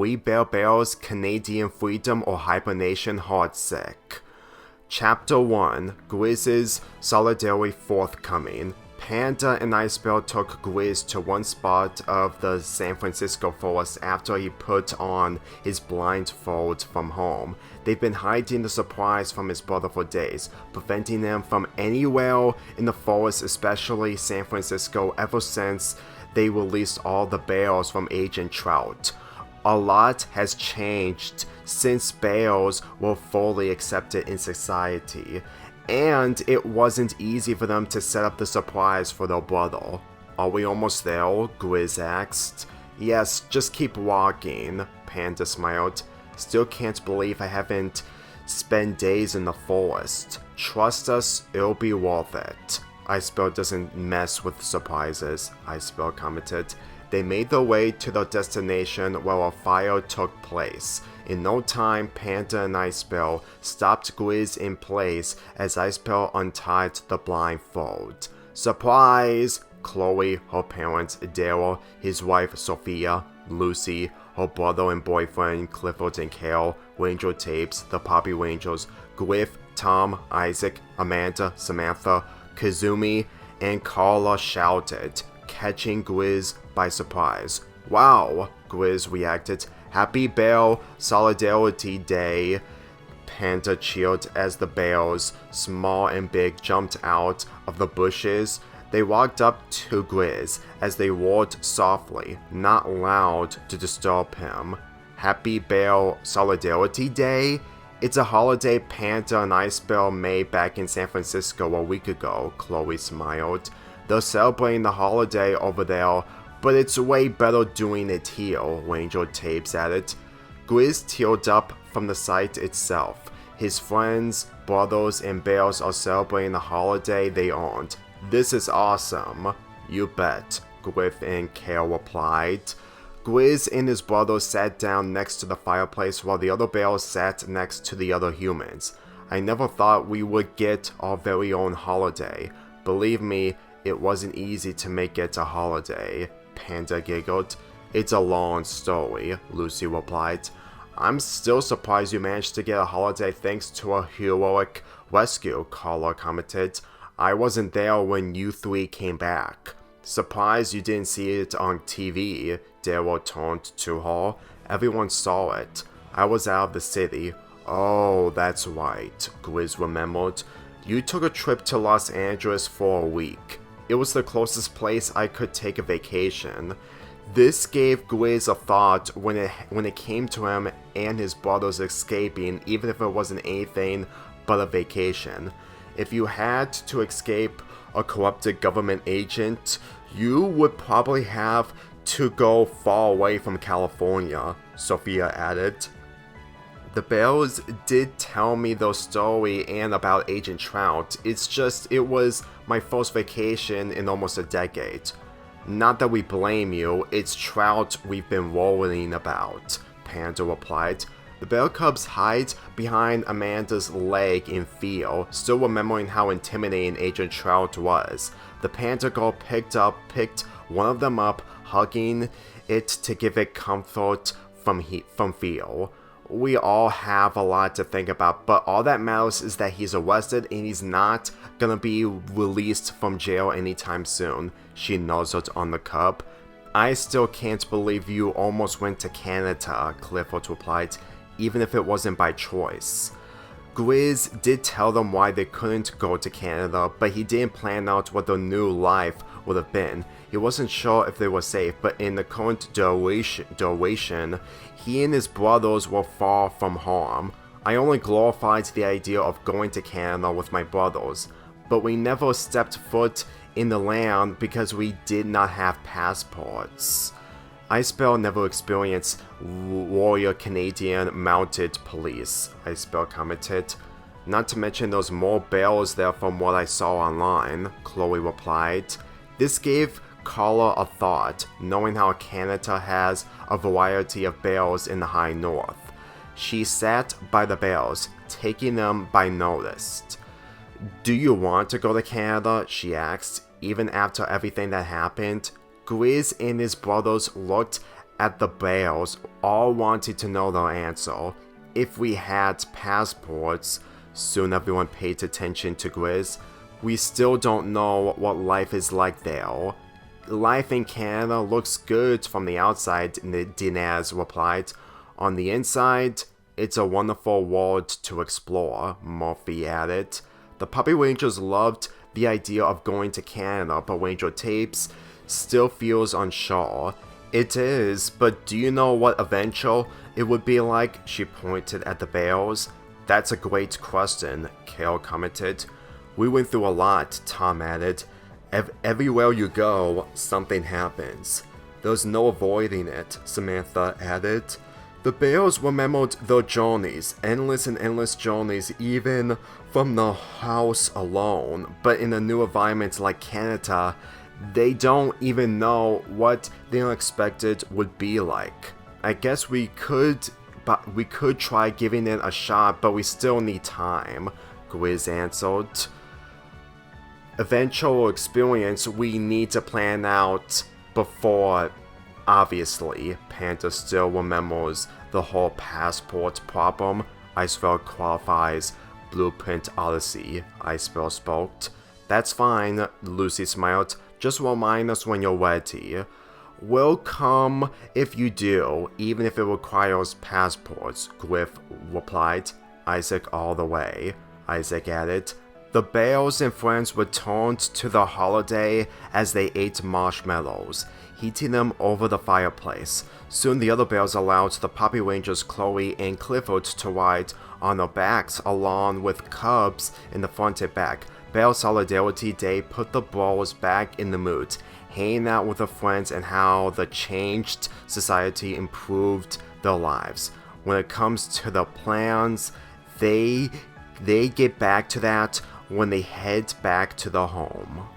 We Bear Bears, Canadian Freedom or Hibernation Heartsick. Chapter 1, Grizz's Solidarity Forthcoming. Panda and Icebell took Grizz to one spot of the San Francisco forest after he put on his blindfold from home. They've been hiding the surprise from his brother for days, preventing them from anywhere in the forest, especially San Francisco, ever since they released all the bears from Agent Trout. A lot has changed since bears were fully accepted in society, and it wasn't easy for them to set up the surprise for their brother. Are we almost there? Grizz asked. Yes, just keep walking, Panda smiled. Still can't believe I haven't spent days in the forest. Trust us, it'll be worth it. Icebell doesn't mess with surprises, Icebell commented. They made their way to their destination where a fire took place. In no time, Panda and Icebell stopped Grizz in place as Icebell untied the blindfold. Surprise! Chloe, her parents, Daryl, his wife Sophia, Lucy, her brother and boyfriend Clifford and Carol, Ranger Tapes, the Poppy Rangers, Griff, Tom, Isaac, Amanda, Samantha, Kazumi, and Carla shouted, catching Grizz by surprise. Wow, Grizz reacted. Happy Bear Solidarity Day. Panda cheered as the bears, small and big, jumped out of the bushes. They walked up to Grizz as they roared softly, not loud to disturb him. Happy Bear Solidarity Day? It's a holiday Panda and Icebell made back in San Francisco a week ago, Chloe smiled. They're celebrating the holiday over there, but it's way better doing it here, Ranger Tapes added. Grizz teared up from the sight itself. His friends, brothers, and bears are celebrating the holiday they earned. This is awesome. You bet, Griff and Kale replied. Grizz and his brothers sat down next to the fireplace while the other bears sat next to the other humans. I never thought we would get our very own holiday. Believe me, it wasn't easy to make it a holiday, Panda giggled. It's a long story, Lucy replied. I'm still surprised you managed to get a holiday thanks to a heroic rescue, Carla commented. I wasn't there when you three came back. Surprised you didn't see it on TV, Daryl turned to her. Everyone saw it. I was out of the city. Oh, that's right, Grizz remembered. You took a trip to Los Angeles for a week. It was the closest place I could take a vacation. This gave Grizz a thought when it came to him and his brothers escaping, even if it wasn't anything but a vacation. If you had to escape a corrupted government agent, you would probably have to go far away from California, Sophia added. The bears did tell me their story and about Agent Trout. It's just, it was my first vacation in almost a decade. Not that we blame you, it's Trout we've been worrying about, Panda replied. The bear cubs hide behind Amanda's leg in fear, still remembering how intimidating Agent Trout was. The panda girl picked one of them up, hugging it to give it comfort from fear. We all have a lot to think about, but all that matters is that he's arrested and he's not gonna be released from jail anytime soon, she nuzzled on the cub. I still can't believe you almost went to Canada, Clifford replied, even if it wasn't by choice. Grizz did tell them why they couldn't go to Canada, but he didn't plan out what their new life would have been. He wasn't sure if they were safe, but in the current duration, he and his brothers were far from harm. I only glorified the idea of going to Canada with my brothers, but we never stepped foot in the land because we did not have passports. Icebell never experienced Royal Canadian Mounted Police, Icebell commented. Not to mention there's more bears there from what I saw online, Chloe replied. This gave Carla a thought, knowing how Canada has a variety of bears in the high north. She sat by the bears, taking them by notice. Do you want to go to Canada? She asked, even after everything that happened. Grizz and his brothers looked at the Bales, all wanting to know the answer. If we had passports, soon everyone paid attention to Grizz. We still don't know what life is like there. Life in Canada looks good from the outside, Dinaz replied. On the inside, it's a wonderful world to explore, Murphy added. The Puppy Rangers loved the idea of going to Canada, but Ranger Tapes still feels unsure. It is, but do you know what eventual it would be like? She pointed at the Bales. That's a great question, Kale commented. We went through a lot, Tom added. Everywhere you go, something happens. There's no avoiding it, Samantha added. The Bales remembered their journeys, endless and endless journeys, even from the house alone. But in a new environment like Canada, they don't even know what the unexpected would be like. I guess we could try giving it a shot, but we still need time, Grizz answered. Eventual experience we need to plan out before. Obviously, Panda still remembers the whole passport problem. Iceville qualifies Blueprint Odyssey, Iceville spoke. That's fine, Lucy smiled. Just remind us when you're ready. We'll come if you do, even if it requires passports, Griff replied. Isaac all the way, Isaac added. The Bales and friends returned to the holiday as they ate marshmallows, heating them over the fireplace. Soon the other Bales allowed the Puppy Rangers Chloe and Clifford to ride on their backs along with Cubs in the front and back. Bale Solidarity Day put the brawlers back in the mood, hanging out with their friends and how the changed society improved their lives. When it comes to the plans, they get back to that when they head back to the home.